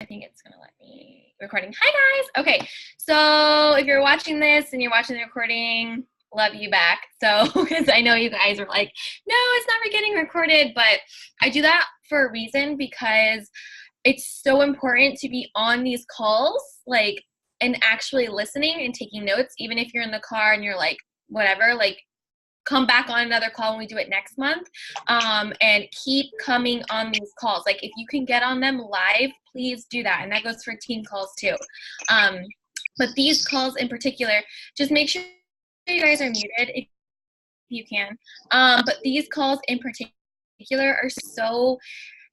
I think it's gonna let me recording. Hi guys. Okay, so if you're watching this and you're watching the recording, love you back. So because I know you guys are like, no, it's not getting recorded, but I do that for a reason, because it's so important to be on these calls, like, and actually listening and taking notes, even if you're in the car and you're like, whatever, like, come back on another call when we do it next month, and keep coming on these calls. Like, if you can get on them live, please do that. And that goes for team calls too. But these calls in particular, just make sure you guys are muted if you can. But these calls in particular are so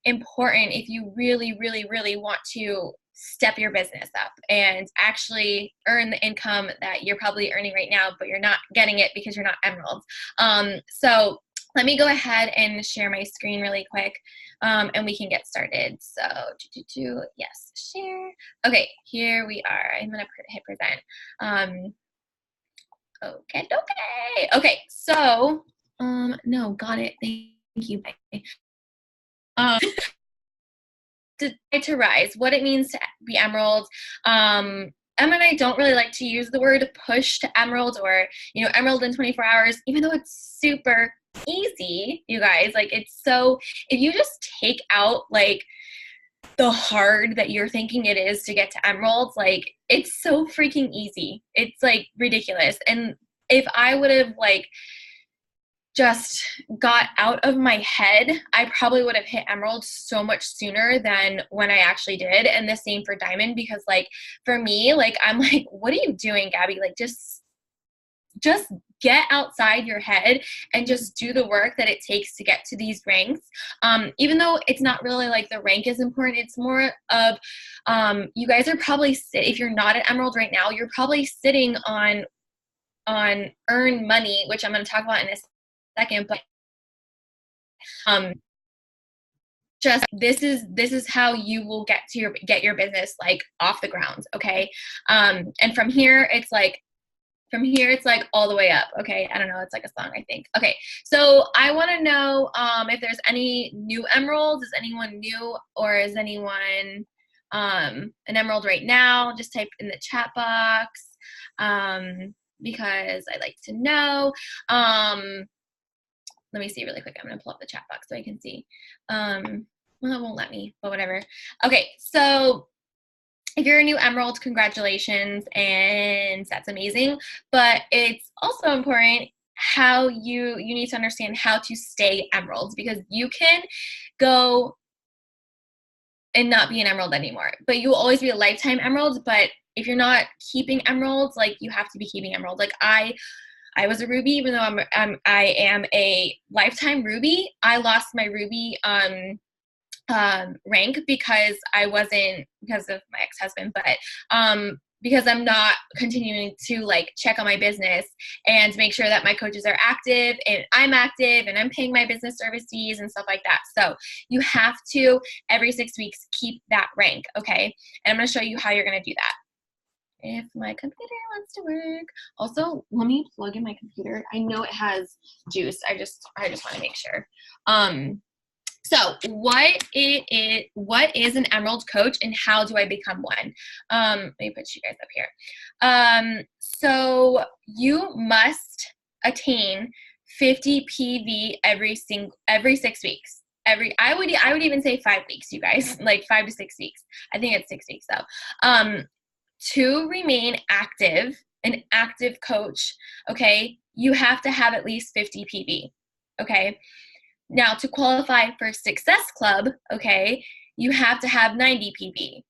important if you really, really, really want to step your business up and actually earn the income that you're probably earning right now, but you're not getting it because you're not emeralds. So let me go ahead and share my screen really quick, and we can get started. So yes, share. Okay, here we are. I'm gonna hit present. Okay, so no, got it. Thank you. To rise, what it means to be emerald. Emma and I don't really like to use the word push to emerald, or, you know, emerald in 24 hours, even though it's super easy, you guys. Like, it's so, if you just take out like the hard that you're thinking it is to get to emeralds, like, it's so freaking easy. It's like ridiculous. And if I would have like just got out of my head, I probably would have hit emerald so much sooner than when I actually did. And the same for diamond, because like for me, like, I'm like, what are you doing, Gabby? Like, just get outside your head and just do the work that it takes to get to these ranks. Even though it's not really like the rank is important, it's more of, you guys are probably, if you're not at emerald right now, you're probably sitting on earn money, which I'm going to talk about in a second, but just this is how you will get your business like off the ground. Okay. And from here it's like all the way up. Okay, I don't know, it's like a song, I think. Okay, so I want to know if there's any new emeralds. Is anyone new, or is anyone an emerald right now? Just type in the chat box, because I'd like to know. Let me see really quick. I'm going to pull up the chat box so I can see. Well, it won't let me, but whatever. Okay, so if you're a new emerald, congratulations, and that's amazing. But it's also important how you need to understand how to stay emeralds, because you can go and not be an emerald anymore, but you will always be a lifetime emerald. But if you're not keeping emeralds, like, you have to be keeping emeralds. Like, I was a ruby, even though I am a lifetime ruby. I lost my ruby rank because of my ex-husband, but because I'm not continuing to like check on my business and make sure that my coaches are active and I'm active and I'm paying my business service fees and stuff like that. So you have to, every 6 weeks, keep that rank. Okay, and I'm going to show you how you're going to do that if my computer wants to work. Also, let me plug in my computer. I know it has juice. I just want to make sure. So what is an emerald coach, and how do I become one? Let me put you guys up here. So you must attain 50 PV every 6 weeks. I would even say 5 weeks, you guys, like 5 to 6 weeks. I think it's 6 weeks though. To remain active, an active coach, okay, you have to have at least 50 PV, okay? Now, to qualify for Success Club, okay, you have to have 90 PV.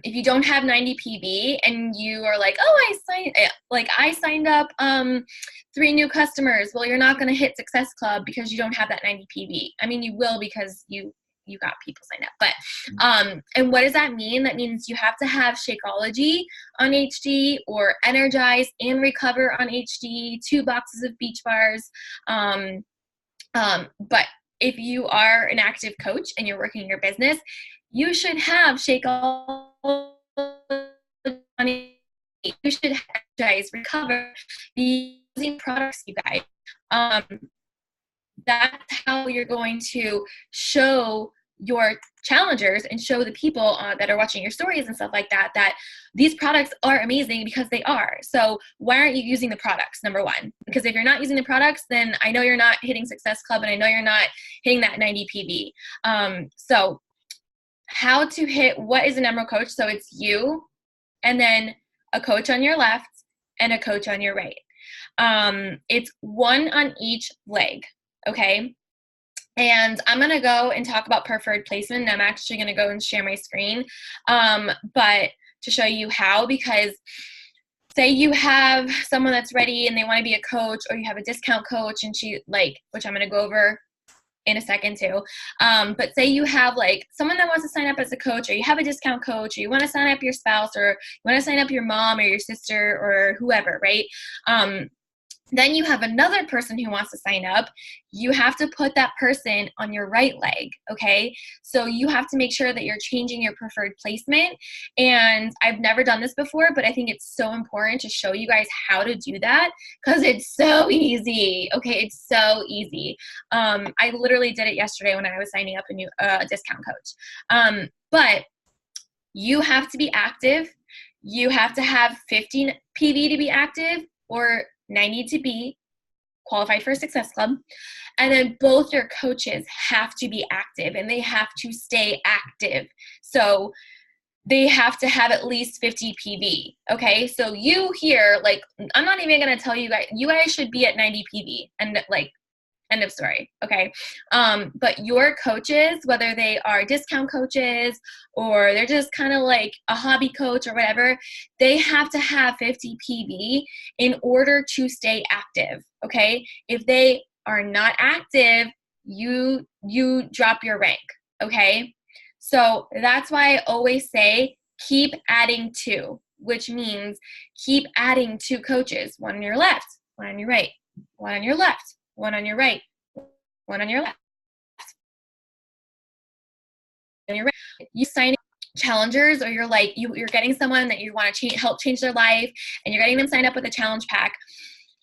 If you don't have 90 PV and you are like, oh, I signed up 3 new customers, well, you're not going to hit Success Club because you don't have that 90 PV. I mean, you will, because you got people signed up. But and what does that mean? That means you have to have Shakeology on HD, or Energize and Recover on HD, 2 boxes of beach bars. But if you are an active coach and you're working your business, you should have Shakeology on HD. You should Energize, Recover, be using products, you guys. That's how you're going to show your challengers and show the people that are watching your stories and stuff like that, that these products are amazing, because they are. So why aren't you using the products, number one? Because if you're not using the products, then I know you're not hitting Success Club, and I know you're not hitting that 90 PV. So how to hit, what is an Emerald coach? So it's you, and then a coach on your left and a coach on your right. It's one on each leg, okay? And I'm going to go and talk about preferred placement, and I'm actually going to go and share my screen, but to show you how, because say you have someone that's ready and they want to be a coach, or you have a discount coach, and she like, which I'm going to go over in a second too. But say you have like someone that wants to sign up as a coach, or you have a discount coach, or you want to sign up your spouse, or you want to sign up your mom or your sister or whoever, right? Then you have another person who wants to sign up. You have to put that person on your right leg, okay? So you have to make sure that you're changing your preferred placement. And I've never done this before, but I think it's so important to show you guys how to do that, because it's so easy, okay? It's so easy. I literally did it yesterday when I was signing up a new discount coach. But you have to be active. You have to have 15 PV to be active, or 90 to be qualified for a Success Club. And then both your coaches have to be active, and they have to stay active. So they have to have at least 50 PV. Okay. So you here, like, I'm not even going to tell you guys should be at 90 PV, and like, end of story. Okay. But your coaches, whether they are discount coaches or they're just kind of like a hobby coach or whatever, they have to have 50 PV in order to stay active. Okay. If they are not active, you drop your rank. Okay. So that's why I always say, keep adding two, which means keep adding two coaches, one on your left, one on your right, one on your left, one on your right, one on your left. On your right. You sign challengers, or you're like, you're getting someone that you want to help change their life, and you're getting them signed up with a challenge pack.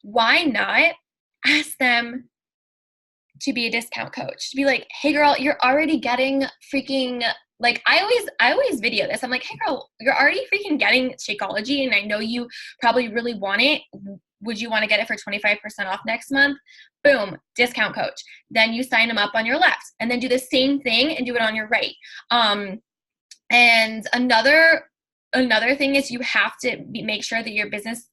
Why not ask them to be a discount coach? To be like, hey girl, you're already getting freaking, like, I always video this. I'm like, hey girl, you're already freaking getting Shakeology, and I know you probably really want it. Would you want to get it for 25% off next month? Boom, discount coach. Then you sign them up on your left, and then do the same thing and do it on your right. And another thing is, you have to make sure that your business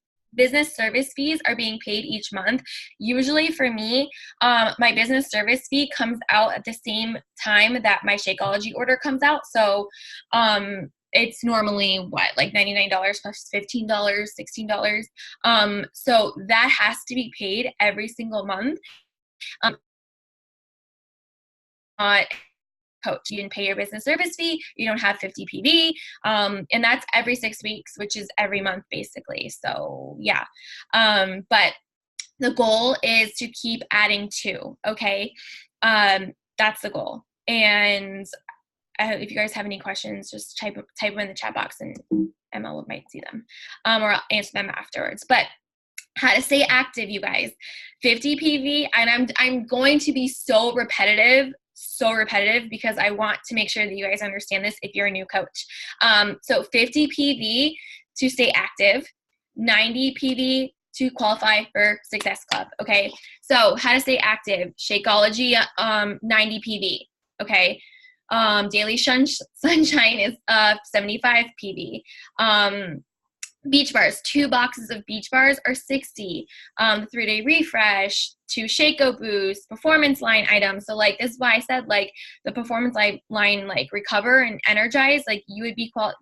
service fees are being paid each month. Usually for me, my business service fee comes out at the same time that my Shakeology order comes out. So it's normally what, like $99 plus $15, $16. So that has to be paid every single month. Coach, you didn't pay your business service fee, you don't have 50 PV, and that's every 6 weeks, which is every month basically. So yeah, but the goal is to keep adding two. Okay, that's the goal. And if you guys have any questions, just type them in the chat box, and Emma might see them, or I'll answer them afterwards. But how to stay active, you guys. 50 PV, and I'm going to be so repetitive, because I want to make sure that you guys understand this if you're a new coach. So 50 PV to stay active, 90 PV to qualify for Success Club. Okay, so how to stay active: Shakeology, 90 PV. Okay, Daily Sunshine is 75 PV. Beach bars, 2 boxes of beach bars are 60. 3-day refresh, 2 Shako boost, performance line items. So like, this is why I said, like, the performance line, like recover and energize, like you would be good.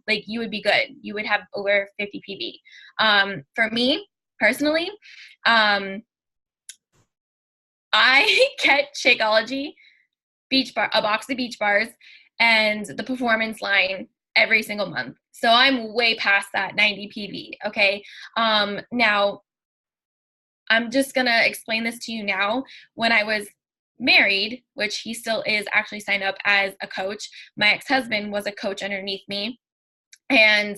You would have over 50 PV. For me personally, I get Shakeology, a box of beach bars, and the performance line every single month. So I'm way past that 90 PV. Okay. Now I'm just going to explain this to you now. When I was married, which he still is actually signed up as a coach, my ex-husband was a coach underneath me. And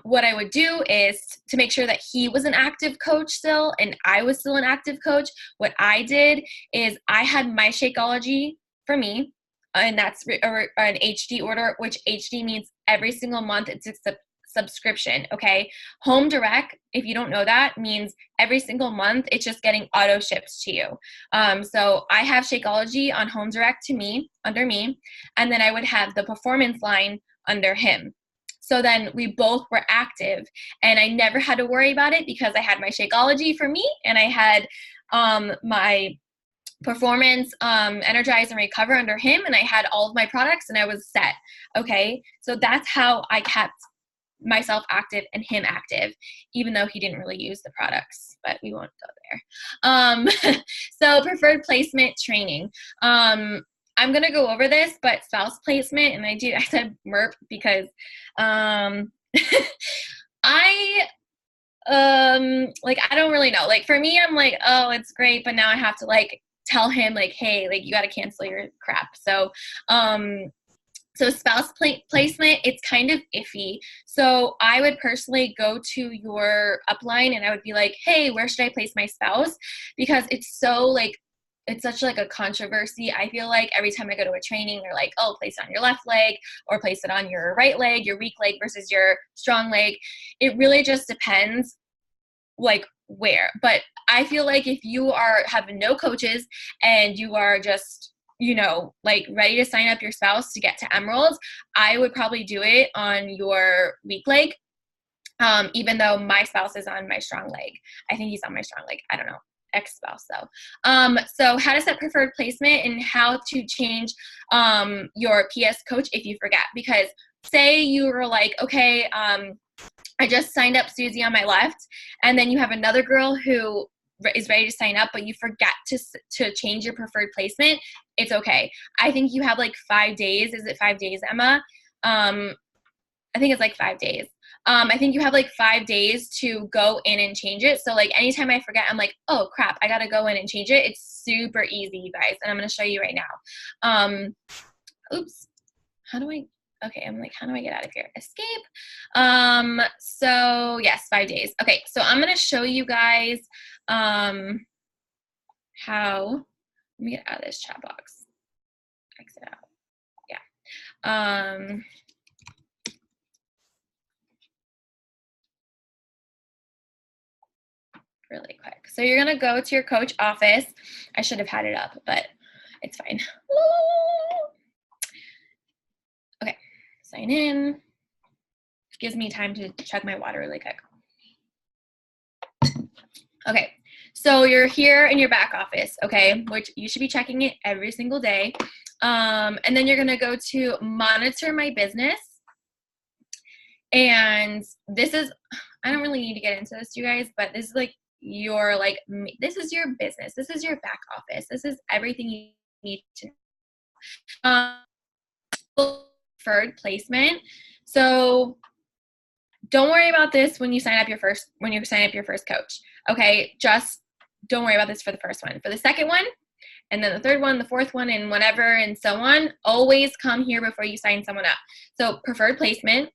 what I would do is, to make sure that he was an active coach still and I was still an active coach, what I did is I had my Shakeology for me. and that's an HD order, which HD means every single month it's a subscription, okay? Home direct, if you don't know that, means every single month it's just getting auto shipped to you. So I have Shakeology on home direct to me, under me, and then I would have the performance line under him. So then we both were active, and I never had to worry about it because I had my Shakeology for me, and I had my performance, energize and recover under him, and I had all of my products and I was set. Okay, so that's how I kept myself active and him active, even though he didn't really use the products, but we won't go there. So preferred placement training. I'm gonna go over this, but spouse placement, and I said MERP because I like, I don't really know. Like, for me, I'm like, oh, it's great, but now I have to like tell him like, hey, like, you got to cancel your crap. So so spouse placement, it's kind of iffy. So I would personally go to your upline and I would be like, hey, where should I place my spouse? Because it's so like, it's such like a controversy. I feel like every time I go to a training, they're like, oh, place it on your left leg or place it on your right leg, your weak leg versus your strong leg. It really just depends like where. But I feel like if you are having no coaches and you are just, you know, like ready to sign up your spouse to get to emeralds, I would probably do it on your weak leg. Even though my spouse is on my strong leg. I think he's on my strong leg. I don't know. Ex-spouse though. So how to set preferred placement and how to change your PS coach if you forget. Because say you were like, okay, I just signed up Susie on my left, and then you have another girl who is ready to sign up, but you forget to change your preferred placement. It's okay. I think you have like 5 days. Is it 5 days, Emma? I think it's like 5 days. I think you have like 5 days to go in and change it. So like anytime I forget, I'm like, oh crap, I got to go in and change it. It's super easy, you guys. And I'm going to show you right now. Oops. Okay, I'm like, how do I get out of here? Escape. So yes, 5 days. Okay, so I'm going to show you guys how, let me get out of this chat box. Exit out. Yeah. Really quick. So you're going to go to your coach office. I should have had it up, but it's fine. Okay, sign in. Gives me time to chug my water really quick. Okay, so you're here in your back office, okay, which you should be checking it every single day. And then you're going to go to monitor my business. And this is, I don't really need to get into this, you guys, but this is like your, like, this is your business. This is your back office. This is everything you need to know. Preferred placement. So don't worry about this when you sign up your first coach. Okay, just don't worry about this for the first one. For the second one, and then the third one, the fourth one, and whatever, and so on, always come here before you sign someone up. So preferred placement.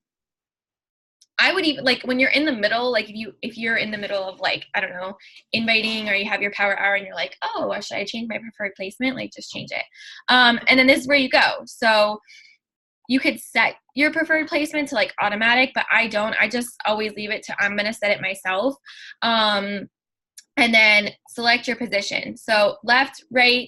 I would even, like, when you're in the middle, like if you're in the middle of, like, I don't know, inviting, or you have your power hour and you're like, oh, should I change my preferred placement? Like, just change it. And then this is where you go. So you could set your preferred placement to like automatic, but I don't. I just always leave it to, I'm going to set it myself. And then select your position. So left, right.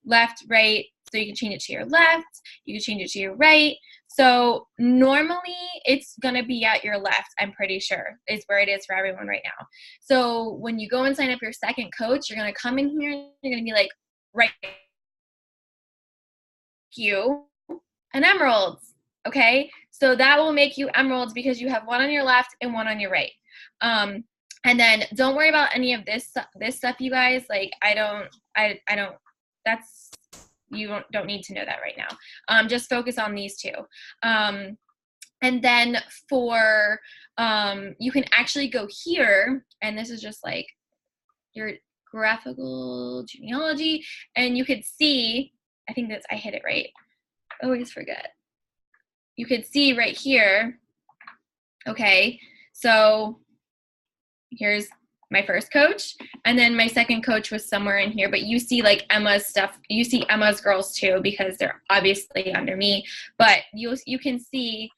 So you can change it to your left. You can change it to your right. So normally it's going to be at your left, I'm pretty sure, is where it is for everyone right now. So when you go and sign up your second coach, you're going to come in here and you're going to be like, right, you and emeralds. Okay, so that will make you emeralds because you have one on your left and one on your right. And then don't worry about any of this stuff, you guys. Like, I don't, that's, you don't need to know that right now. Just focus on these two. And then for, you can actually go here, and this is just like your graphical genealogy, and you could see, I think that's, I hit it right. I always forget. You could see right here, okay, so here's my first coach, and then my second coach was somewhere in here, but you see like Emma's stuff, you see Emma's girls too, because they're obviously under me, but you can see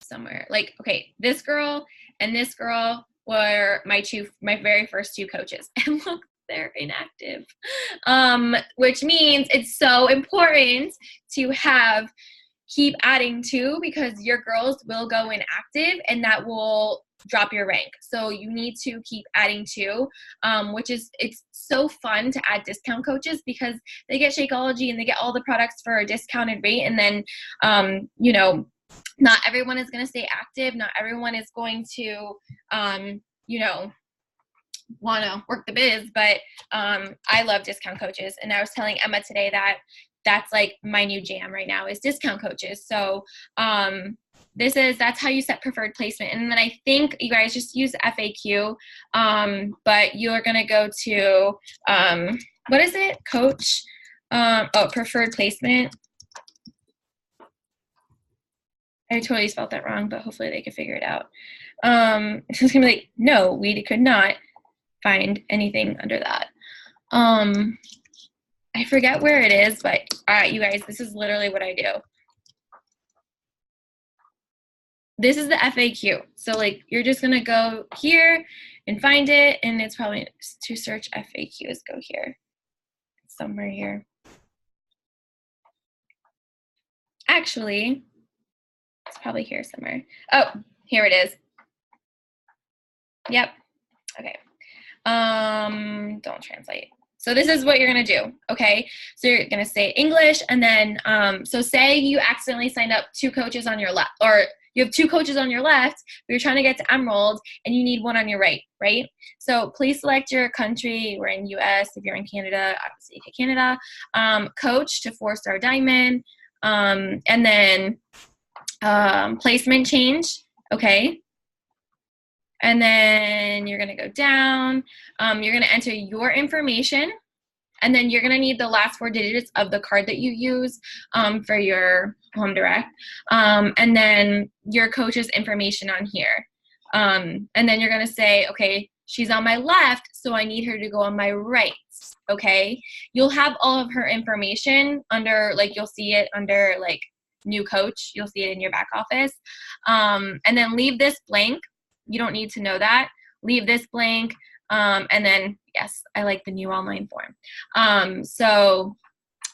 somewhere like, okay, this girl and this girl were my very first two coaches, and look, they're inactive, which means it's so important to keep adding to, because your girls will go inactive and that will drop your rank. So you need to keep adding to, it's so fun to add discount coaches, because they get Shakeology and they get all the products for a discounted rate. And then, not everyone is going to stay active. Not everyone is going to, want to work the biz, but I love discount coaches. And I was telling Emma today that that's like my new jam right now is discount coaches. So that's how you set preferred placement. And then I think you guys just use FAQ, but you're going to go to, what is it? Coach, preferred placement. I totally spelled that wrong, but hopefully they can figure it out. It's going to be like, no, we could not find anything under that. I forget where it is, but you guys, this is literally what I do. This is the FAQ. So like, you're just going to go here and find it. And it's probably to search FAQs, go here, somewhere here. Actually, it's probably here somewhere. Oh, here it is. Yep. Okay. Don't translate. So this is what you're going to do. Okay. So you're going to say English, and then, so say you accidentally signed up two coaches on your left, or you have two coaches on your left, but you're trying to get to Emerald and you need one on your right, right? So please select your country. We're in US. If you're in Canada, obviously hit Canada. Coach to 4-star diamond. And then, placement change. Okay. And then you're going to go down. You're going to enter your information, and then you're going to need the last 4 digits of the card that you use for your Home Direct, and then your coach's information on here. And then you're going to say, okay, she's on my left, so I need her to go on my right. Okay. You'll have all of her information under, like, you'll see it under like new coach. You'll see it in your back office. And then leave this blank. You don't need to know that. Leave this blank. And then, yes, I like the new online form. So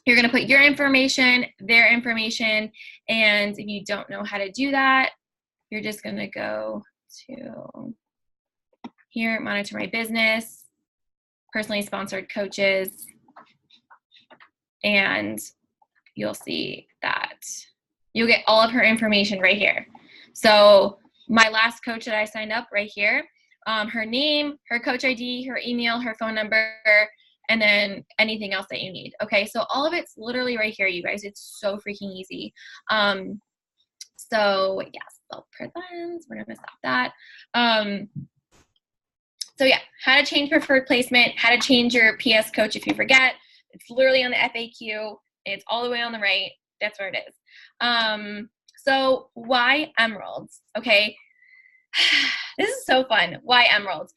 you're going to put your information, their information, and if you don't know how to do that, you're just going to go to here, monitor my business, personally sponsored coaches, and you'll see that you'll get all of her information right here. So my last coach that I signed up right here, her name, her coach ID, her email, her phone number, and then anything else that you need. Okay, so all of it's literally right here, you guys. It's so freaking easy. So yes, self-print lens, we're gonna stop that. So yeah, how to change preferred placement, how to change your PS coach if you forget. It's literally on the FAQ. It's all the way on the right. That's where it is. So why emeralds? Okay. This is so fun. Why emeralds?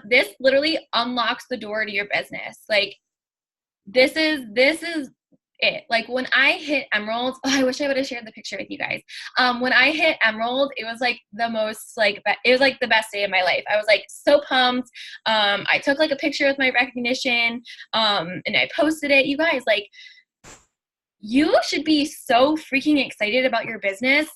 This literally unlocks the door to your business. Like this is it. Like when I hit emerald, I wish I would have shared the picture with you guys. When I hit emerald, it was like the most it was like the best day of my life. I was like so pumped. I took like a picture with my recognition, and I posted it. You guys, like, you should be so freaking excited about your business.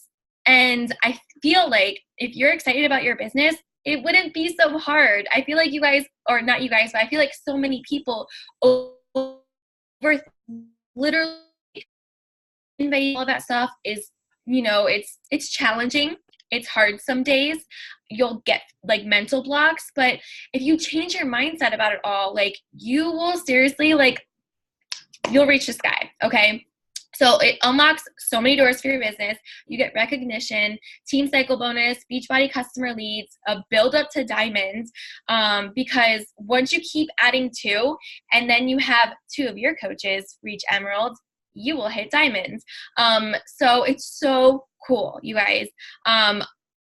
And I feel like if you're excited about your business, it wouldn't be so hard. I feel like you guys, or not you guys, but I feel like so many people over literally all of that stuff is, it's challenging. It's hard some days. You'll get like mental blocks, but if you change your mindset about it all, like you will seriously, like, you'll reach the sky. Okay. So it unlocks so many doors for your business. You get recognition, team cycle bonus, Beachbody customer leads, a build up to diamonds. Because once you keep adding 2, and then you have 2 of your coaches reach emerald, you will hit diamonds. So it's so cool, you guys.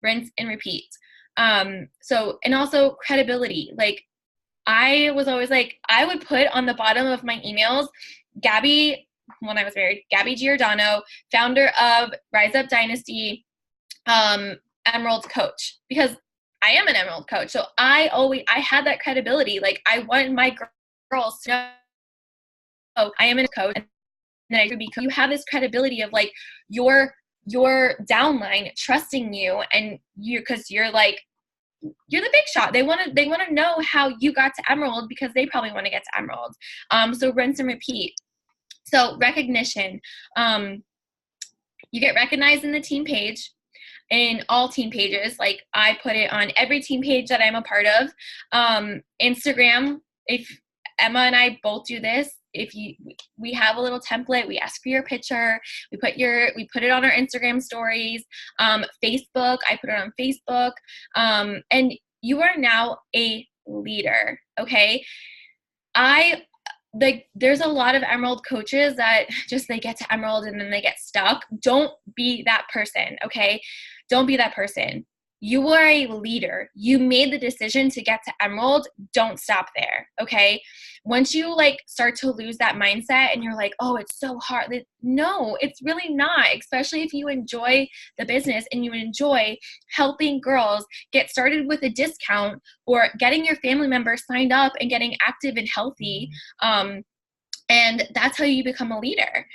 Rinse and repeat. So, and also credibility. Like, I was always like, I would put on the bottom of my emails, Gabby, when I was married, Gabby Giordano, founder of Rise Up Dynasty, Emerald coach, because I am an Emerald coach. So I had that credibility. Like, I wanted my girls to know, oh, I am a coach. And then I could be, you have this credibility of like your downline trusting you, and cause you're the big shot. They want to know how you got to Emerald, because they probably want to get to Emerald. So rinse and repeat. So recognition, you get recognized in the team page, in all team pages. Like, I put it on every team page that I'm a part of. Instagram, if Emma and I both do this, we have a little template, we ask for your picture, we put it on our Instagram stories. Facebook, I put it on Facebook. And you are now a leader. Okay. There's a lot of Emerald coaches that just, they get to Emerald and then they get stuck. Don't be that person. Okay. Don't be that person. You are a leader. You made the decision to get to Emerald. Don't stop there. Okay. Once you start to lose that mindset and you're like, oh, it's so hard. No, it's really not, especially if you enjoy the business and you enjoy helping girls get started with a discount, or getting your family members signed up and getting active and healthy. And that's how you become a leader.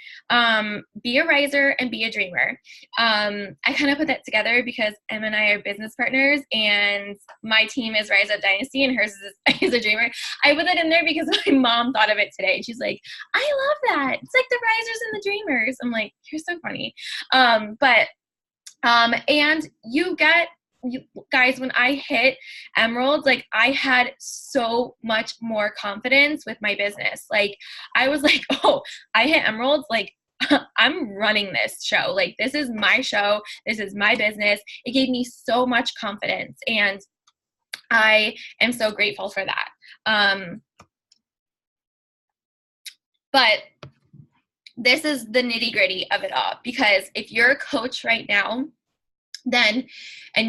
Be a riser and be a dreamer. I kind of put that together because Em and I are business partners, and my team is Rise Up Dynasty and hers is a dreamer. I put that in there because my mom thought of it today. She's like, I love that. It's like the risers and the dreamers. I'm like, you're so funny. And you guys, when I hit Emerald, I had so much more confidence with my business. I was like, oh, I hit Emerald. I'm running this show. This is my show. This is my business. It gave me so much confidence, and I am so grateful for that. But this is the nitty-gritty of it all, because if you're a coach right now, and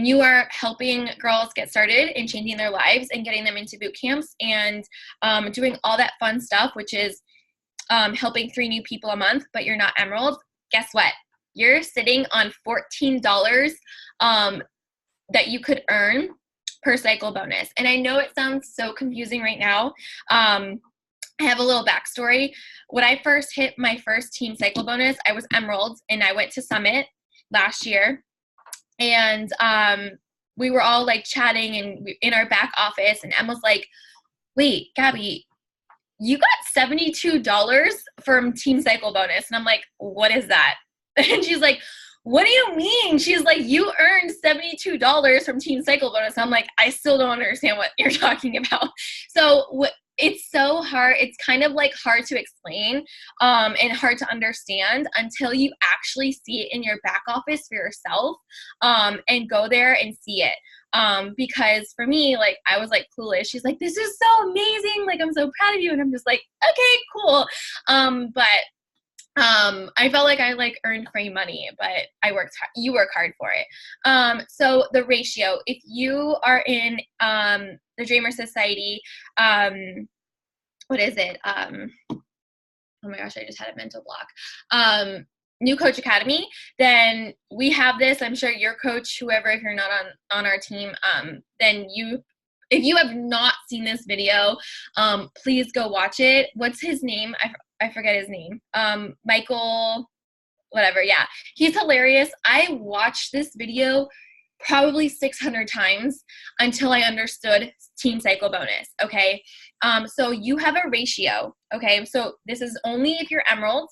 you are helping girls get started in changing their lives and getting them into boot camps and doing all that fun stuff, which is helping 3 new people a month, but you're not Emerald, guess what? You're sitting on $14 that you could earn per cycle bonus. And I know it sounds so confusing right now. I have a little backstory. When I first hit my first team cycle bonus, I was Emerald, and I went to Summit last year. And we were all chatting and in our back office, and Emma's like, wait, Gabby, you got $72 from team cycle bonus. And I'm like, what is that? And she's like, what do you mean? She's like, you earned $72 from team cycle bonus. I'm like, I still don't understand what you're talking about. So it's so hard. It's kind of hard to explain and hard to understand until you actually see it in your back office for yourself and go there and see it. Because for me, I was clueless. She's like, this is so amazing. I'm so proud of you. And I'm just like, okay, cool. But I felt like I earned free money, but I worked hard. You work hard for it. So the ratio, if you are in the Dreamer Society, what is it? Oh my gosh, I just had a mental block. New Coach Academy, then we have this. I'm sure your coach, whoever, if you're not on our team, then if you have not seen this video, please go watch it. What's his name? I forget his name. Michael, whatever. Yeah, he's hilarious. I watched this video probably 600 times until I understood team cycle bonus. Okay. So you have a ratio. Okay. So this is only if you're Emerald.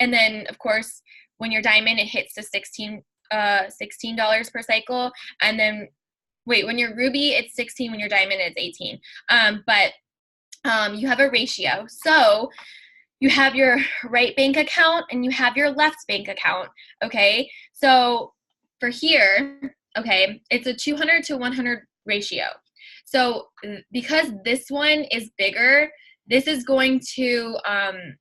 And then of course, when you're Diamond, it hits to $16 per cycle. And then when you're Ruby, it's 16. When you're Diamond, it's 18. But you have a ratio. So you have your right bank account and you have your left bank account. Okay. So for here, okay, it's a 200 to 100 ratio. So because this one is bigger, this is going to,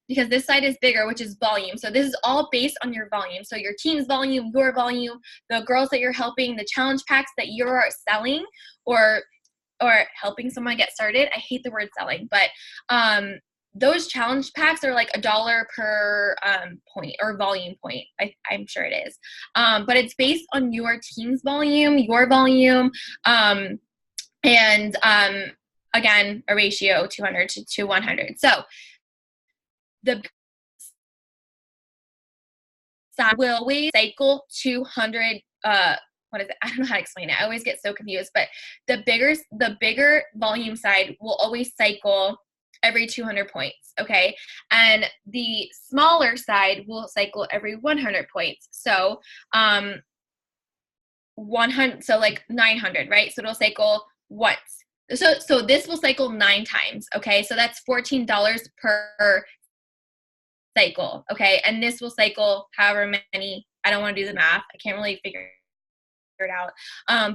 because this side is bigger, which is volume. So this is all based on your volume. So your team's volume, your volume, the girls that you're helping, the challenge packs that you're selling or helping someone get started. I hate the word selling, but those challenge packs are like $1 per point or volume point. I'm sure it is. But it's based on your team's volume, your volume, and again, a ratio 200 to 100. So the side will always cycle 200. What is it? I don't know how to explain it. I always get so confused. But the bigger volume side will always cycle every 200 points. Okay, and the smaller side will cycle every 100 points. So 100. So like 900, right? So it'll cycle once. So this will cycle 9 times, okay? So that's $14 per cycle, okay? And this will cycle however many, I don't want to do the math. I can't really figure it out,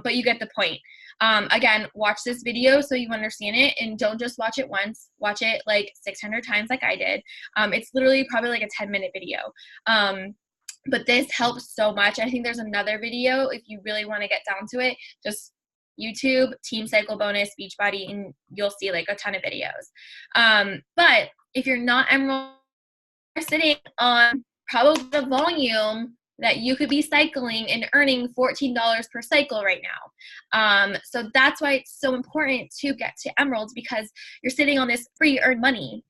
but you get the point. Again, watch this video so you understand it, and don't just watch it once. Watch it like 600 times like I did. It's literally probably like a 10-minute video. But this helps so much. I think there's another video if you really want to get down to it. Just YouTube, Team Cycle Bonus, Beachbody, and you'll see like a ton of videos. But if you're not Emerald, you're sitting on probably the volume that you could be cycling and earning $14 per cycle right now. So that's why it's so important to get to Emeralds, because you're sitting on this free earned money.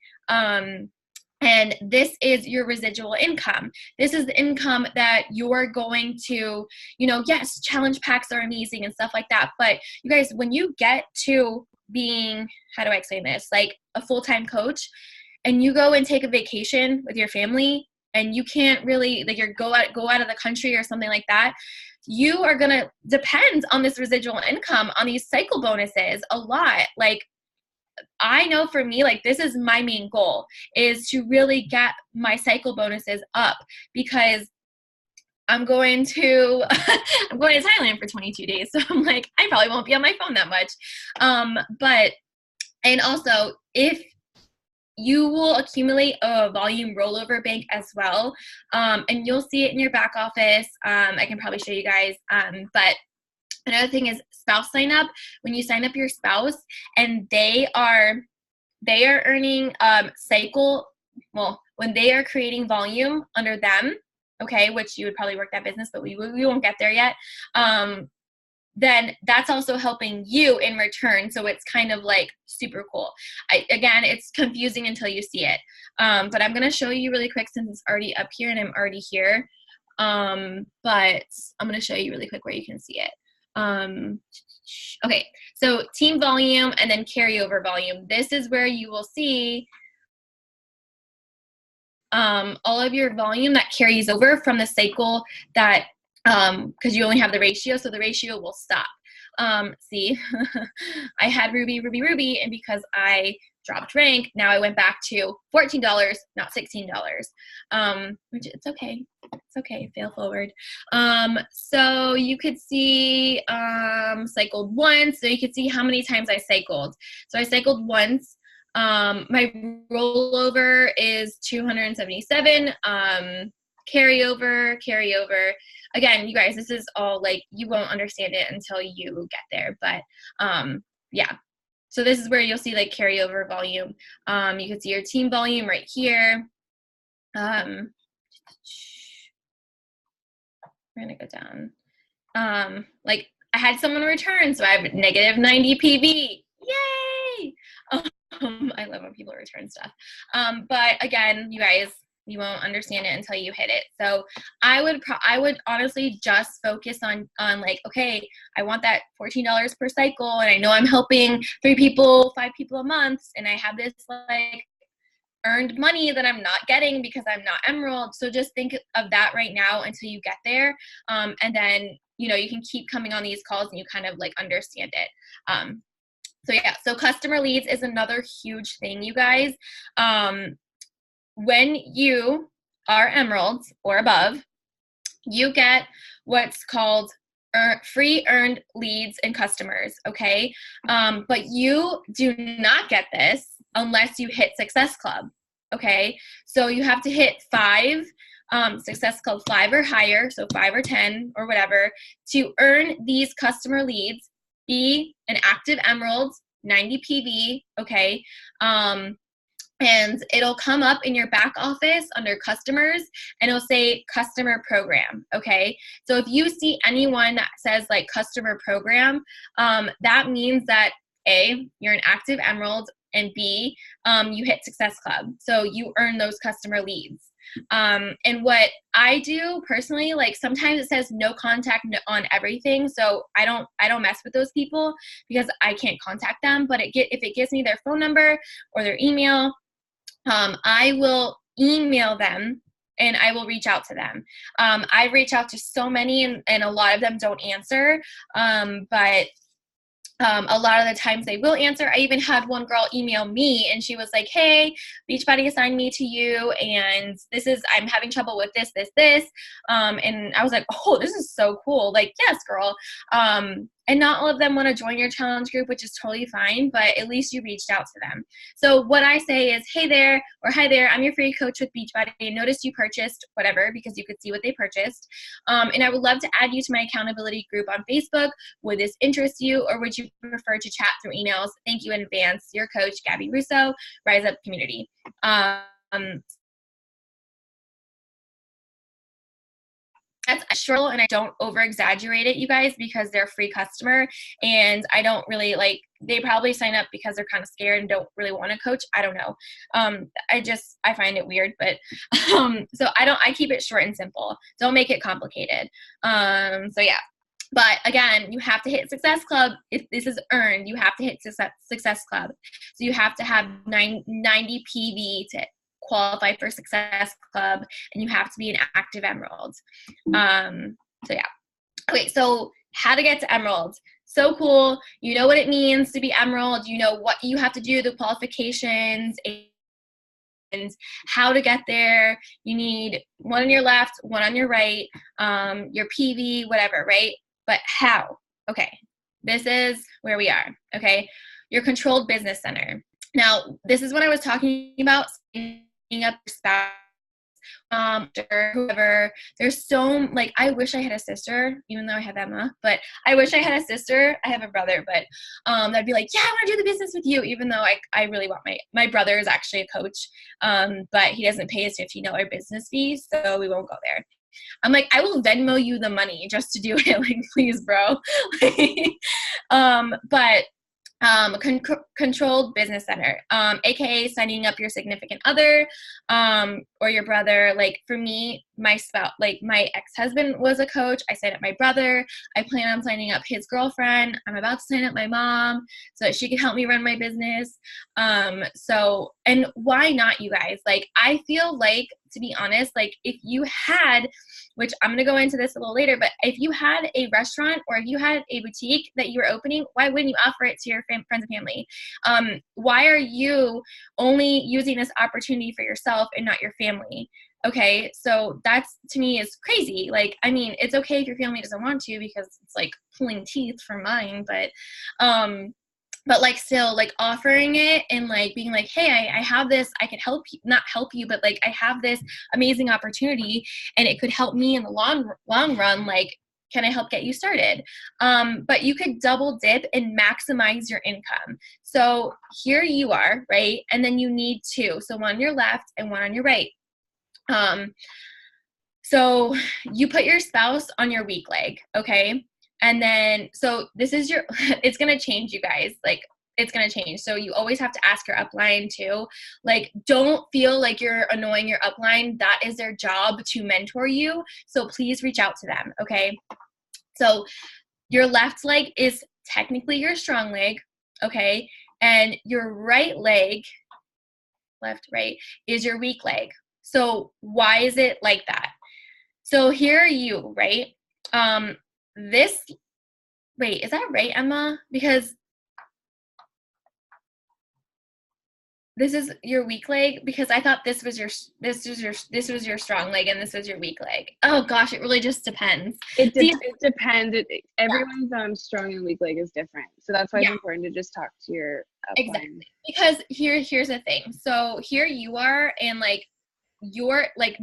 And this is your residual income. This is the income that you're going to, yes, challenge packs are amazing and stuff like that. But you guys, when you get to being, how do I explain this? Like a full-time coach, and you go and take a vacation with your family, and you can't really, like, go out of the country or something like that, you are going to depend on this residual income, on these cycle bonuses a lot. Like, I know for me, like, this is my main goal, is to really get my cycle bonuses up, because I'm going to Thailand for 22 days. So I'm like, I probably won't be on my phone that much. And also, if you will accumulate a volume rollover bank as well, and you'll see it in your back office. I can probably show you guys, but another thing is spouse sign up. When you sign up your spouse and they are earning cycle, well, when they are creating volume under them, okay, which you would probably work that business, but we won't get there yet, then that's also helping you in return. So it's kind of like super cool. Again, it's confusing until you see it. But I'm going to show you really quick, since it's already up here and I'm already here. But I'm going to show you really quick where you can see it. Okay, so team volume and then carryover volume. This is where you will see all of your volume that carries over from the cycle that, because you only have the ratio, so the ratio will stop. See, I had Ruby, and because I dropped rank, now I went back to $14, not $16. Which it's okay. It's okay. Fail forward. So you could see cycled once. So you could see how many times I cycled. So I cycled once. My rollover is 277. Carryover. Again, you guys, this is all like, you won't understand it until you get there. But yeah. So this is where you'll see like carryover volume. You can see your team volume right here. We're gonna go down. Like, I had someone return, so I have negative 90 PV. Yay! I love when people return stuff. But again, you guys, you won't understand it until you hit it. So I would honestly just focus on like, okay, I want that $14 per cycle, and I know I'm helping 3 people, 5 people a month, and I have this like earned money that I'm not getting because I'm not Emerald. So just think of that right now until you get there. And then, you can keep coming on these calls and you kind of like understand it. So yeah, so customer leads is another huge thing, you guys. When you are Emeralds or above, you get what's called free earned leads and customers, okay? But you do not get this unless you hit Success Club. Okay, so you have to hit 5, Success Club 5 or higher, so 5 or 10 or whatever, to earn these customer leads, be an active emerald, 90 PV, okay, and it'll come up in your back office under customers, and it'll say customer program, okay? So if you see anyone that says like customer program, that means that A, you're an active emerald, and B, you hit Success Club. So you earn those customer leads. And what I do personally, like sometimes it says no contact on everything, so I don't mess with those people because I can't contact them. But if it gives me their phone number or their email, I will email them and I will reach out to them. I reach out to so many, and a lot of them don't answer, but a lot of the times they will answer. I even had one girl email me and she was like, hey, Beachbody assigned me to you, and I'm having trouble with this. And I was like, oh, this is so cool. Like, yes, girl. And not all of them want to join your challenge group, which is totally fine, but at least you reached out to them. So what I say is, hey there, or hi there, I'm your free coach with Beachbody. I noticed you purchased whatever, because you could see what they purchased. And I would love to add you to my accountability group on Facebook. Would this interest you, or would you prefer to chat through emails? Thank you in advance. Your coach, Gabby Russo, Rise Up Community. That's short, and I don't over exaggerate it, you guys, because they're a free customer, and I don't really like, they probably sign up because they're kind of scared and don't really want to coach. I don't know. I find it weird, but so I keep it short and simple. Don't make it complicated. So yeah. But again, you have to hit Success Club. If this is earned, you have to hit Success Club. So you have to have 90 PV to qualify for Success Club, and you have to be an active emerald. So yeah. Okay, so how to get to emerald. So cool. You know what it means to be emerald. You know what you have to do, the qualifications, and how to get there. You need one on your left, one on your right, your PV, whatever, right? But how? Okay, this is where we are, okay? Your controlled business center. Now, this is what I was talking about, signing up your spouse, or whoever. There's so, like, I wish I had a sister, even though I have Emma, but I wish I had a sister. I have a brother, but I'd be like, yeah, I want to do the business with you, even though I really want my brother is actually a coach, but he doesn't pay his $15 business fee, so we won't go there. I'm like, I will Venmo you the money just to do it. Like, please, bro. But controlled business center, aka signing up your significant other, or your brother. Like for me, my spouse, like my ex-husband was a coach. I signed up my brother. I plan on signing up his girlfriend. I'm about to sign up my mom so that she can help me run my business. So, and why not, you guys? Like, I feel like, to be honest, like if you had, which I'm going to go into this a little later, but if you had a restaurant or if you had a boutique that you were opening, why wouldn't you offer it to your friends and family? Why are you only using this opportunity for yourself and not your family? Okay, so that's, to me, is crazy. Like, I mean, it's okay if your family doesn't want to, because it's like pulling teeth for mine, but like still, like offering it and like being like, hey, I have this, I can help you, not help you, but like I have this amazing opportunity and it could help me in the long run. Like, can I help get you started? But you could double dip and maximize your income. So here you are, right? And then you need two. So one on your left and one on your right. So you put your spouse on your weak leg, okay? And then, so this is your, it's going to change, you guys. Like, it's going to change. So you always have to ask your upline too. Like, don't feel like you're annoying your upline. That is their job, to mentor you. So please reach out to them, okay? So your left leg is technically your strong leg, okay? And your right leg, left, right, is your weak leg. So why is it like that? So here are you, right? Wait, is that right, Emma? Because this is your weak leg, because I thought this was your strong leg and this was your weak leg. Oh gosh, it really just depends. It depends. Everyone's strong and weak leg is different. So that's why it's important to just talk to your upline. Exactly. Because here's the thing. So here you are, and like you're like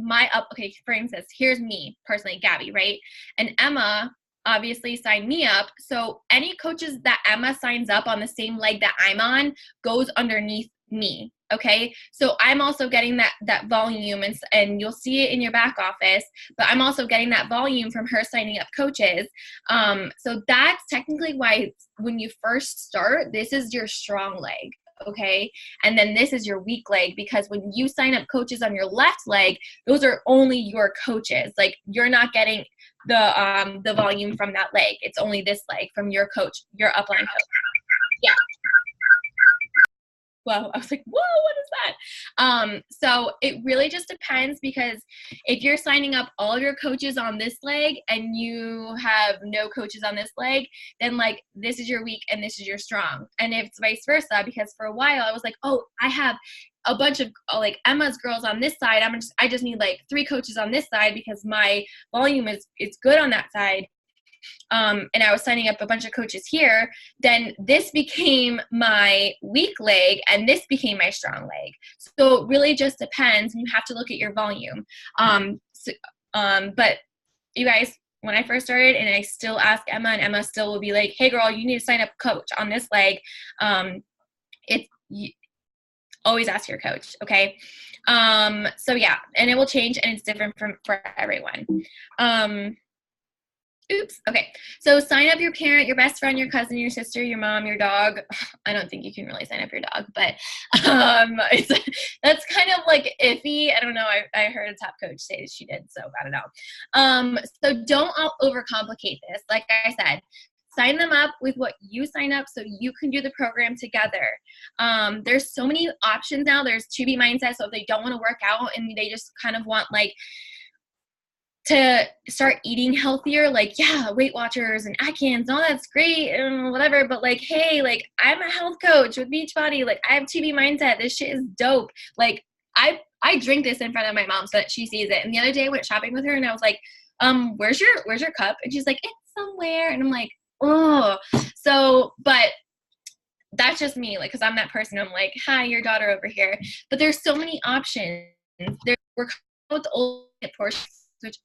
okay, for instance, here's me personally, Gabby, right? And Emma obviously signed me up. So any coaches that Emma signs up on the same leg that I'm on goes underneath me. Okay. So I'm also getting that volume, and you'll see it in your back office, but I'm also getting that volume from her signing up coaches. So that's technically why when you first start, this is your strong leg. Okay. And then this is your weak leg, because when you sign up coaches on your left leg, those are only your coaches. Like you're not getting the volume from that leg. It's only this leg from your coach, your upline coach. Yeah. Well, I was like, whoa, what is that? So it really just depends, because if you're signing up all of your coaches on this leg and you have no coaches on this leg, then like this is your weak and this is your strong. And if it's vice versa, because for a while I was like, oh, I have a bunch of like Emma's girls on this side. I just need like 3 coaches on this side because my volume is good on that side. And I was signing up a bunch of coaches here, then this became my weak leg and this became my strong leg. So it really just depends, and you have to look at your volume. But you guys, when I first started, and I still ask Emma, and Emma still will be like, hey girl, you need to sign up a coach on this leg. Always ask your coach. Okay. So yeah, and it will change, and it's different for everyone. Oops. Okay. So sign up your parent, your best friend, your cousin, your sister, your mom, your dog. I don't think you can really sign up your dog, but that's kind of like iffy. I don't know. I heard a top coach say that she did, so I don't know. So don't overcomplicate this. Like I said, sign them up with what you sign up so you can do the program together. There's so many options now. There's 2B Mindset. So if they don't want to work out and they just kind of want like to start eating healthier, like, yeah, Weight Watchers and Atkins, all that's great and whatever, but like, hey, like, I'm a health coach with Beachbody, like, I have 2B Mindset, this shit is dope. Like, I drink this in front of my mom so that she sees it. And the other day I went shopping with her and I was like, where's your cup? And she's like, it's somewhere. And I'm like, oh. So, but that's just me, like, because I'm that person. I'm like, hi, your daughter over here. But there's so many options. We're with the old portions, which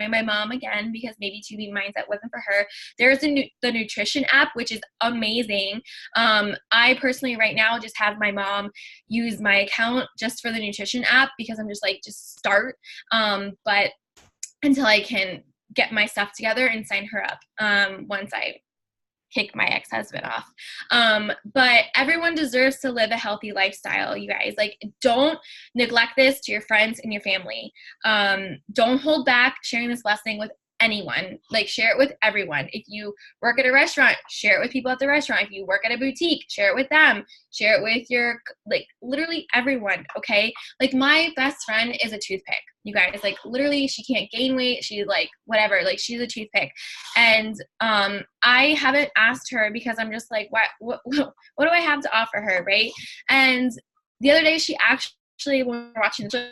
my mom again, because maybe 2B Mindset wasn't for her. There's the nutrition app, which is amazing. I personally right now just have my mom use my account just for the nutrition app, because I'm just like, just start. But until I can get my stuff together and sign her up once I kick my ex-husband off. But everyone deserves to live a healthy lifestyle, you guys. Like, don't neglect this to your friends and your family. Don't hold back sharing this blessing with anyone. Like, share it with everyone. If you work at a restaurant, share it with people at the restaurant. If you work at a boutique, share it with them. Share it with your, like, literally everyone, okay? Like, my best friend is a toothpick, you guys. Like, literally, she can't gain weight. She's like, whatever, like, she's a toothpick. And I haven't asked her, because I'm just like, what do I have to offer her, right? And the other day, she actually, when we were watching the show,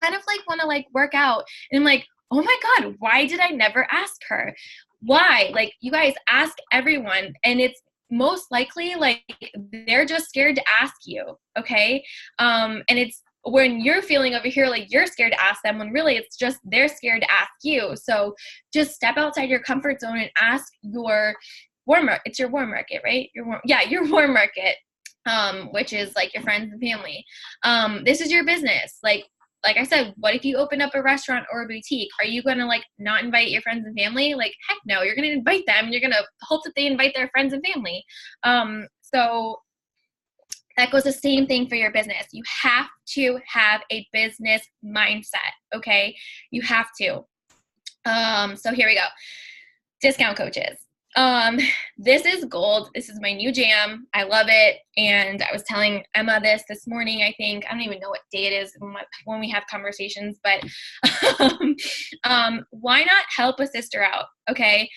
kind of like want to like work out, and I'm like, oh my god, why did I never ask her? Why? Like, you guys, ask everyone, and it's most likely like they're just scared to ask you, okay? And it's when you're feeling over here like you're scared to ask them, when really it's just they're scared to ask you. So just step outside your comfort zone and ask your it's your warm market, right? Your warm market, which is like your friends and family. This is your business. Like I said, what if you open up a restaurant or a boutique? Are you going to like not invite your friends and family? Like, heck no, you're going to invite them. You're going to hope that they invite their friends and family. So that goes the same thing for your business. You have to have a business mindset, okay? You have to. So here we go. Discount coaches. This is gold. This is my new jam. I love it. And I was telling Emma this morning, I think. I don't even know what day it is when we have conversations, but why not help a sister out? Okay.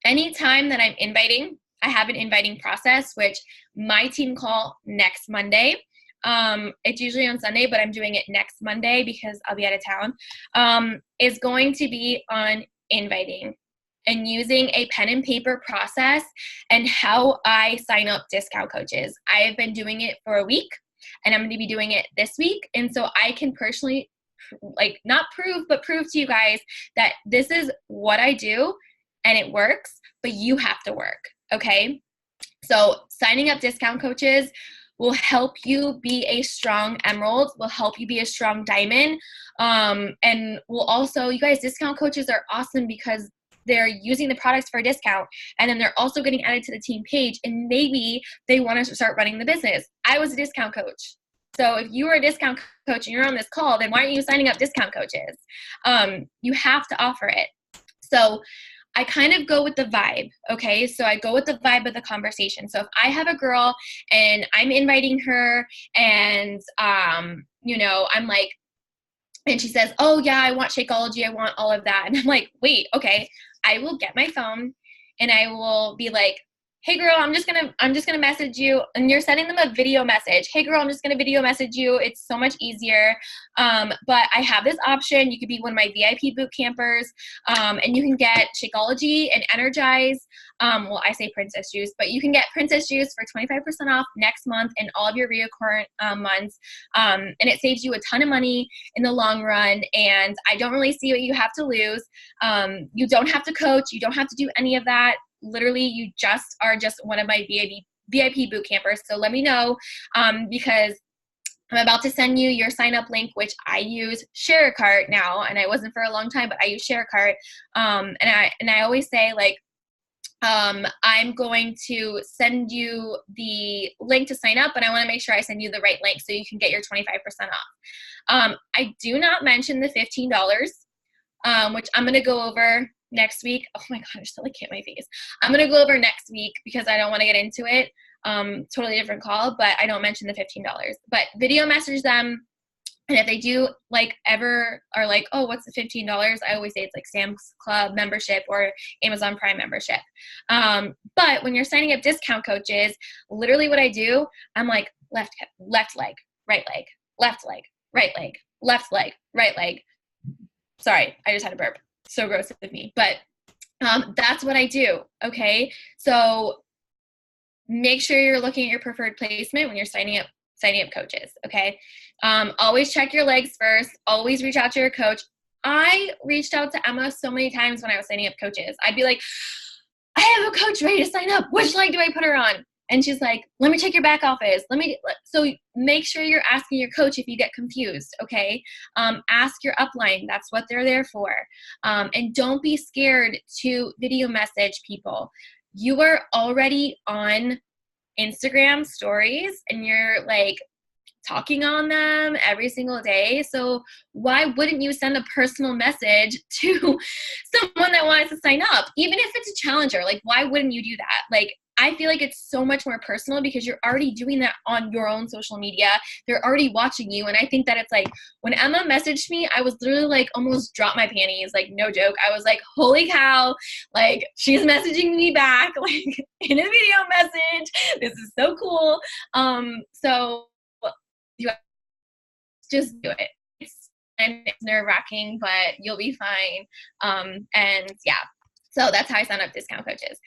Anytime that I'm inviting I have an inviting process, which my team call next Monday. It's usually on Sunday, but I'm doing it next Monday because I'll be out of town, is going to be on inviting and using a pen and paper process and how I sign up discount coaches. I have been doing it for a week and I'm going to be doing it this week. And so I can personally, like, not prove, but prove to you guys that this is what I do and it works, but you have to work. Okay. So signing up discount coaches will help you be a strong emerald, will help you be a strong diamond. And will also, you guys, discount coaches are awesome because they're using the products for a discount, and then they're also getting added to the team page, and maybe they want to start running the business. I was a discount coach. So if you are a discount coach and you're on this call, then why aren't you signing up discount coaches? You have to offer it. So I kind of go with the vibe, okay? So I go with the vibe of the conversation. So if I have a girl and I'm inviting her and, you know, I'm like, and she says, oh yeah, I want Shakeology, I want all of that. And I'm like, wait, okay. I will get my phone and I will be like, hey girl, I'm just gonna message you, and you're sending them a video message. Hey girl, I'm just gonna video message you. It's so much easier. But I have this option. You could be one of my VIP boot campers, and you can get Shakeology and Energize. Well, I say Princess Juice, but you can get Princess Juice for 25% off next month and all of your recurrent months. And it saves you a ton of money in the long run. And I don't really see what you have to lose. You don't have to coach. You don't have to do any of that. Literally, you just are just one of my VIP boot campers. So let me know, because I'm about to send you your sign up link, which I use ShareCart now, and I wasn't for a long time, but I use ShareCart. And I always say, like, I'm going to send you the link to sign up, but I want to make sure I send you the right link so you can get your 25% off. I do not mention the $15, which I'm going to go over next week. Oh my God, I still like hit my face. I'm going to go over next week because I don't want to get into it. Totally different call, but I don't mention the $15. But video message them. And if they do, like, ever are like, oh, what's the $15? I always say it's like Sam's Club membership or Amazon Prime membership. But when you're signing up discount coaches, literally what I do, I'm like, left leg, right leg, left leg, right leg, left leg, right leg. Sorry, I just had a burp. So gross of me. But that's what I do, okay? So make sure you're looking at your preferred placement when you're signing up coaches, okay? Always check your legs first. Always reach out to your coach. I reached out to Emma so many times when I was signing up coaches. I'd be like, I have a coach ready to sign up. Which leg do I put her on? And she's like, let me check your back office. So make sure you're asking your coach if you get confused, okay? Ask your upline. That's what they're there for. And don't be scared to video message people. You are already on Instagram stories and you're like talking on them every single day. So why wouldn't you send a personal message to someone that wants to sign up? Even if it's a challenger, like, why wouldn't you do that? Like, I feel like it's so much more personal because you're already doing that on your own social media. They're already watching you. And I think that it's like, when Emma messaged me, I was literally like almost dropped my panties. Like, no joke. I was like, holy cow. Like, she's messaging me back, like, in a video message. This is so cool. So you just do it. It's nerve-wracking, but you'll be fine. And yeah. So that's how I sign up discount coaches.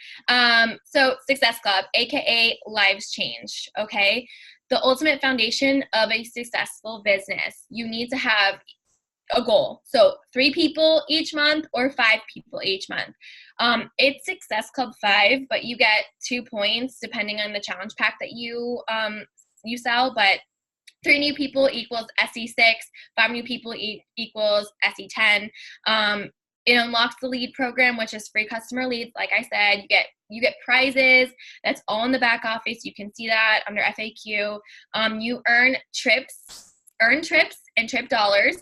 So Success Club, AKA Lives Change, okay? The ultimate foundation of a successful business. You need to have a goal. So 3 people each month or 5 people each month. It's Success Club 5, but you get 2 points depending on the challenge pack that you sell, but 3 new people equals SE6, 5 new people equals SE10. It unlocks the lead program, which is free customer leads. Like I said, you get prizes. That's all in the back office. You can see that under FAQ. You earn trips and trip dollars.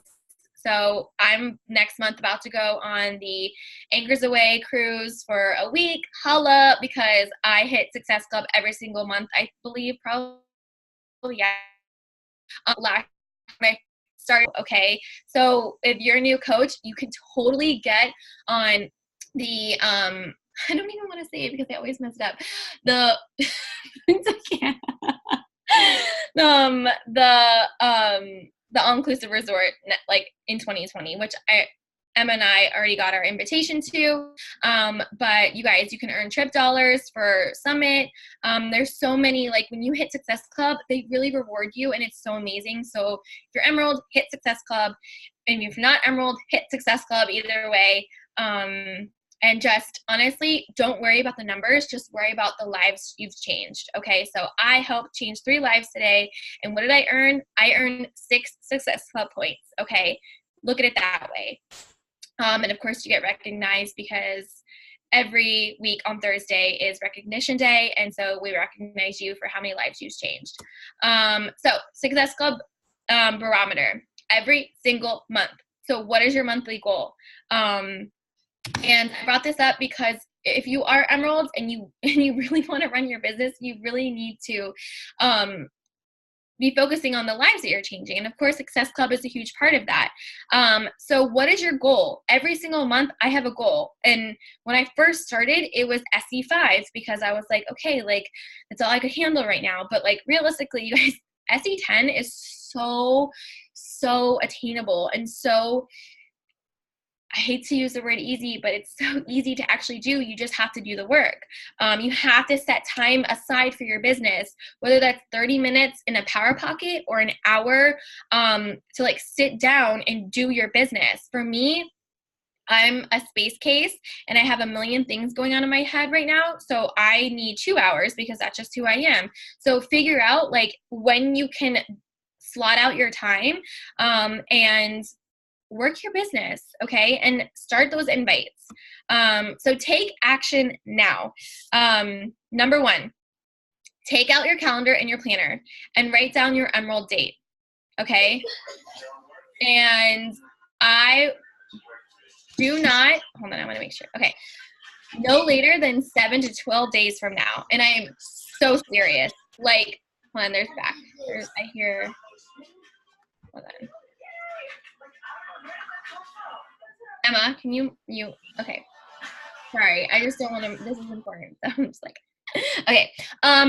So I'm next month about to go on the Anchors Away cruise for a week. Holla, because I hit Success Club every single month. I believe probably, yeah. Last time I started, okay. So if you're a new coach, you can totally get on the I don't even want to say it because I always mess it up. The it's okay. The all-inclusive resort like in 2020, which Emma and I already got our invitation to. But you guys, you can earn trip dollars for Summit. There's so many, like when you hit Success Club, they really reward you and it's so amazing. So if you're Emerald, hit Success Club. And if you're not Emerald, hit Success Club either way. And just honestly, don't worry about the numbers. Just worry about the lives you've changed. Okay. So I helped change 3 lives today. And what did I earn? I earned 6 Success Club points. Okay. Look at it that way. And of course you get recognized because every week on Thursday is recognition day. And so we recognize you for how many lives you've changed. So Success Club barometer every single month. So what is your monthly goal? And I brought this up because if you are Emeralds and you really want to run your business, you really need to be focusing on the lives that you're changing. And of course, Success Club is a huge part of that. So what is your goal? Every single month I have a goal. And when I first started, it was SE5 because I was like, okay, like that's all I could handle right now. But like realistically, you guys, SE10 is so attainable and so, I hate to use the word easy, but it's so easy to actually do. You just have to do the work. You have to set time aside for your business, whether that's 30 minutes in a power pocket or an hour to like sit down and do your business. For me, I'm a space case and I have a million things going on in my head right now. So I need 2 hours because that's just who I am. So figure out like when you can slot out your time and work your business, okay? And start those invites. So take action now. Number 1, take out your calendar and your planner and write down your Emerald date, okay? And I do not, hold on, I wanna make sure. Okay, no later than 7 to 12 days from now. And I am so serious. Like, hold on, there's back. I hear, hold on. Emma, can you, okay. Sorry, I just don't want to, this is important. So I'm just like, okay.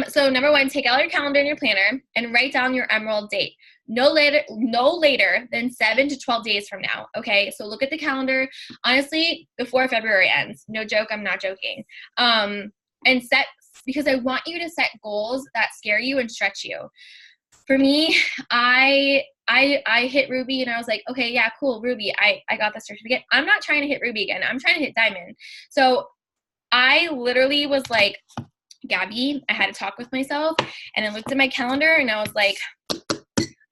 So number 1, take out your calendar and your planner and write down your Emerald date. No later than 7 to 12 days from now. Okay. So look at the calendar, honestly, before February ends. No joke. I'm not joking. And set, because I want you to set goals that scare you and stretch you. For me, I hit Ruby and I was like, okay, yeah, cool, Ruby. I got the certificate. I'm not trying to hit Ruby again. I'm trying to hit Diamond. So I literally was like, Gabby, I had to talk with myself and I looked at my calendar and I was like,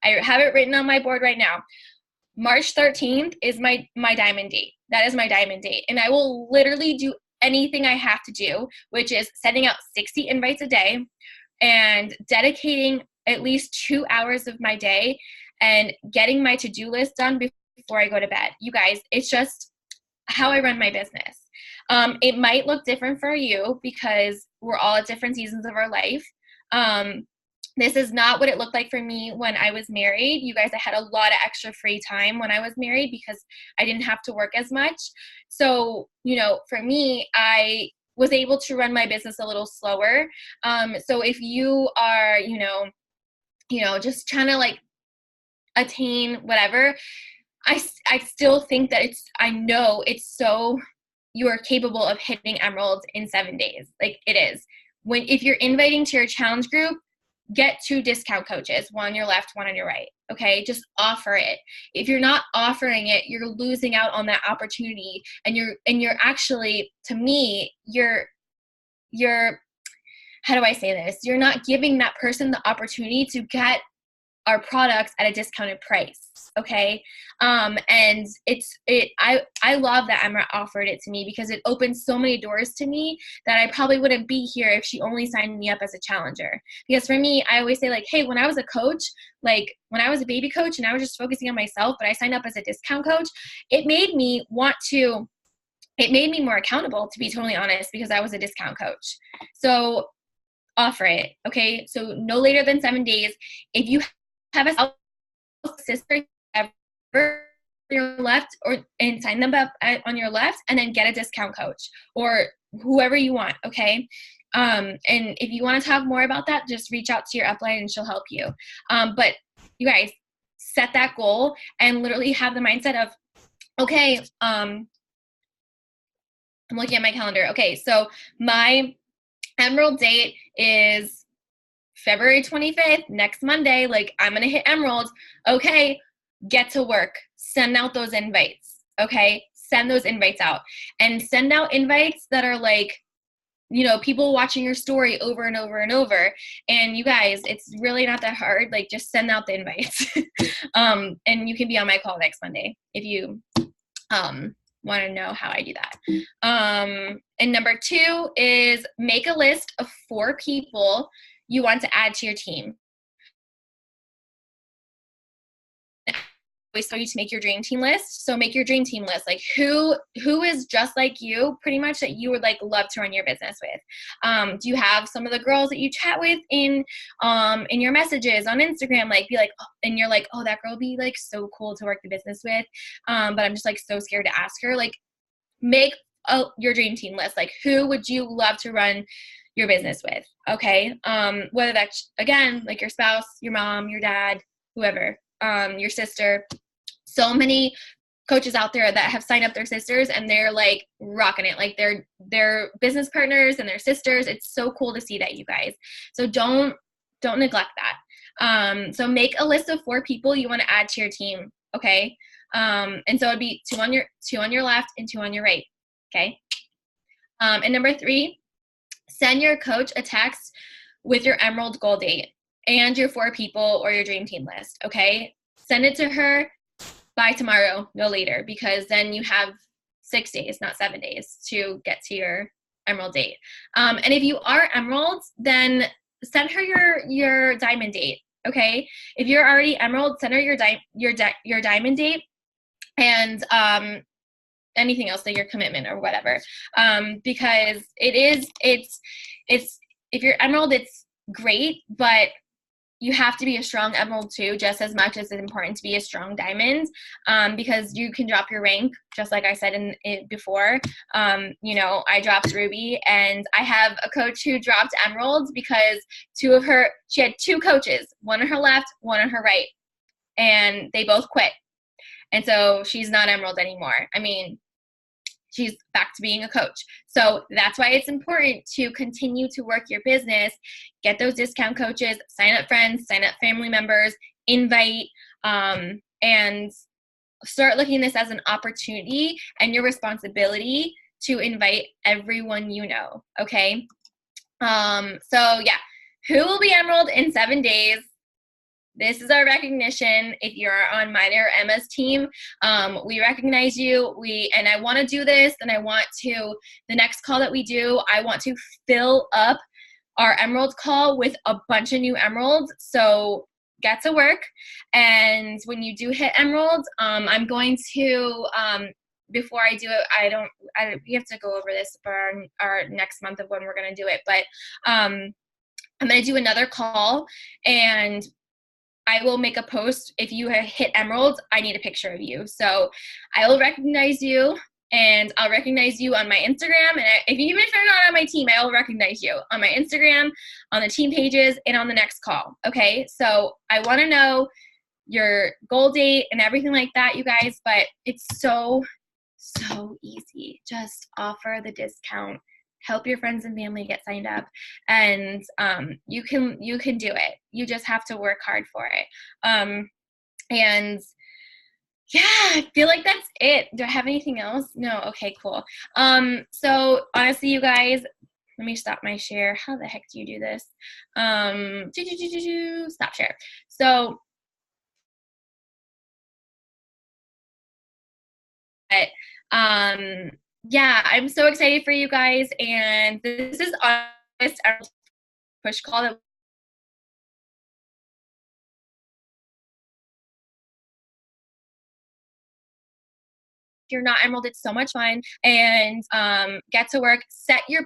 I have it written on my board right now. March 13th is my Diamond date. That is my Diamond date. And I will literally do anything I have to do, which is sending out 60 invites a day and dedicating at least 2 hours of my day and getting my to-do list done before I go to bed. You guys, it's just how I run my business. It might look different for you because we're all at different seasons of our life. This is not what it looked like for me when I was married. You guys, I had a lot of extra free time when I was married because I didn't have to work as much. So, you know, for me, I was able to run my business a little slower. So if you are, you know, just trying to like attain whatever, I still think that I know it's so, you are capable of hitting Emeralds in 7 days. Like it is. If you're inviting to your challenge group, get 2 discount coaches, one on your left, one on your right. Okay. Just offer it. If you're not offering it, you're losing out on that opportunity. And you're actually, to me, you're, how do I say this? You're not giving that person the opportunity to get our products at a discounted price. Okay. And I love that Emma offered it to me because it opened so many doors to me that I probably wouldn't be here if she only signed me up as a challenger. Because for me, I always say like, hey, when I was a coach, like when I was a baby coach and I was just focusing on myself, but I signed up as a discount coach, it made me more accountable, to be totally honest, because I was a discount coach. So offer it. Okay. So no later than 7 days. If you have a sister ever your left and sign them up on your left and then get a discount coach or whoever you want, okay? And if you want to talk more about that, just reach out to your upline and she'll help you. But you guys, set that goal and literally have the mindset of, okay, I'm looking at my calendar. Okay, so my emerald date is February 25th, next Monday. Like, I'm going to hit emerald. Okay, get to work. Send out those invites. Okay, send those invites out. And send out invites that are like, you know, people watching your story over and over and over. And you guys, it's really not that hard. Like, just send out the invites. And you can be on my call next Monday if you want to know how I do that. And number 2 is make a list of 4 people you want to add to your team. Always tell you to make your dream team list. So make your dream team list. Like, who is just like you, pretty much, that you would like love to run your business with. Do you have some of the girls that you chat with in your messages on Instagram? Like, be like, oh, and you're like, oh, that girl would be like so cool to work the business with. But I'm just like so scared to ask her. Like, make your dream team list. Like, who would you love to run your business with? Okay. Whether that's, again, like your spouse, your mom, your dad, whoever, your sister. So many coaches out there that have signed up their sisters and they're like rocking it. Like, they're business partners and their sisters. It's so cool to see that, you guys. So don't neglect that. So make a list of 4 people you want to add to your team. Okay. And so it'd be 2 on your left and 2 on your right. Okay. And number 3, send your coach a text with your emerald goal date and your 4 people or your dream team list. Okay. Send it to her by tomorrow, no later, because then you have 6 days, not 7 days, to get to your emerald date. And if you are emerald, then send her your diamond date. Okay. If you're already emerald, send her your diamond date and anything else, like your commitment or whatever. Because it's if you're emerald, it's great, but you have to be a strong emerald too, just as much as it's important to be a strong diamond, because you can drop your rank, just like I said in it before. You know, I dropped ruby, and I have a coach who dropped emerald because she had 2 coaches, one on her left, one on her right, and they both quit. And so she's not emerald anymore. I mean, she's back to being a coach. So that's why it's important to continue to work your business, get those discount coaches, sign up friends, sign up family members, invite, and start looking at this as an opportunity and your responsibility to invite everyone you know. Okay. So yeah, who will be emerald in 7 days? This is our recognition. If you're on mine or Emma's team, we recognize you. And I want to do this, and I want to, the next call that we do, I want to fill up our emerald call with a bunch of new emeralds. So get to work. And when you do hit emerald, I'm going to, before I do it, we have to go over this for our next month of when we're going to do it. But I'm going to do another call, and I will make a post. If you have hit emerald, I need a picture of you. So I will recognize you, and I'll recognize you on my Instagram. And even if you're not on my team, I will recognize you on my Instagram, on the team pages, and on the next call. Okay. So I want to know your goal date and everything like that, you guys, but it's so easy. Just offer the discount. Help your friends and family get signed up, and you can do it. You just have to work hard for it. And yeah, I feel like that's it. Do I have anything else? No. Okay, cool. So honestly, you guys, let me stop my share. How the heck do you do this? Stop share. So yeah, I'm so excited for you guys, and this is honest push call that you're not emerald. It's so much fun, and get to work. Set your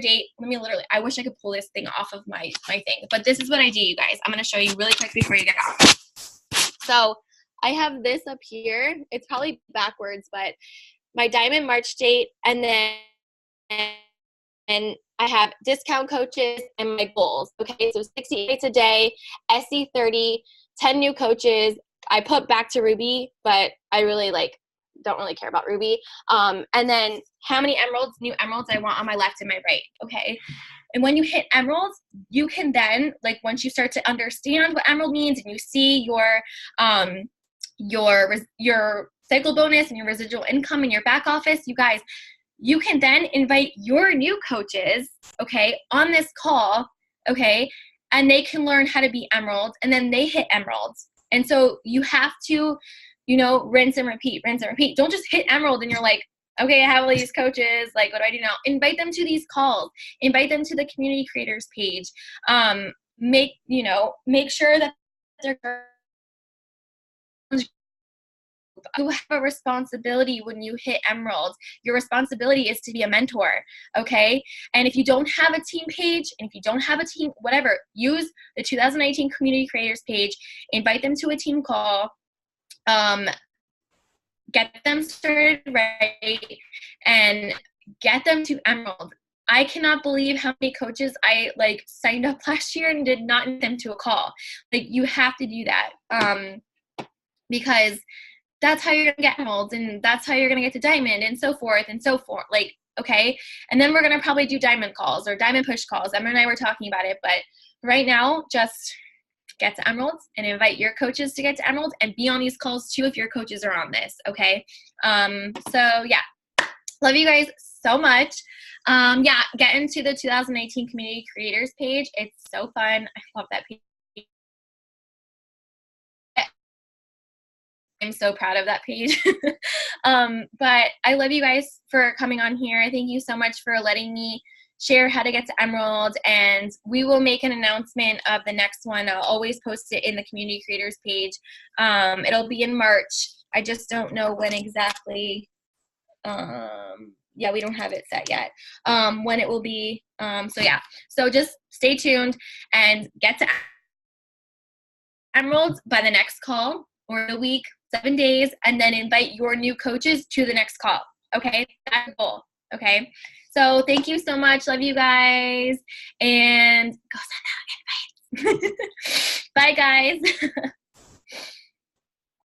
date. I wish I could pull this thing off of my thing, but this is what I do, you guys. I'm going to show you really quick before you get off. So I have this up here. It's probably backwards, but my diamond March date, and then and I have discount coaches and my goals. Okay, so 60 days a day, SC 30, 10 new coaches. I put back to Ruby, but I really don't really care about Ruby. And then how many emeralds, new emeralds I want on my left and my right. Okay. And when you hit emeralds, you can then, like, once you start to understand what emerald means and you see your cycle bonus and your residual income in your back office, you guys, you can then invite your new coaches, okay, on this call, okay, and they can learn how to be emeralds, and then they hit emeralds. And so you have to, rinse and repeat, rinse and repeat. Don't just hit emerald and you're like, okay, I have all these coaches, like, what do I do now? Invite them to these calls. Invite them to the community creators page. Make sure that they're you have a responsibility when you hit emerald. Your responsibility is to be a mentor, okay? And if you don't have a team page, and if you don't have a team, whatever, use the 2019 community creators page, invite them to a team call, get them started right, and get them to emerald. I cannot believe how many coaches I signed up last year and did not invite them to a call. You have to do that, because that's how you're going to get emeralds, and that's how you're going to get to diamond, and so forth and so forth. Okay. And then we're going to probably do diamond calls or diamond push calls. Emma and I were talking about it, but right now, just get to emeralds and invite your coaches to get to emeralds, and be on these calls too if your coaches are on this. Okay. So yeah, love you guys so much. Yeah, get into the 2018 community creators page. It's so fun. I love that page. I'm so proud of that page. But I love you guys for coming on here. Thank you so much for letting me share how to get to emerald, and we will make an announcement of the next one. I'll always post it in the community creators page. It'll be in March. I just don't know when exactly. Yeah, we don't have it set yet, when it will be. So yeah, so just stay tuned and get to emeralds by the next call, or a week, 7 days, and then invite your new coaches to the next call. Okay, that's the goal. Okay, so thank you so much. Love you guys, and go send out invites. Bye, guys.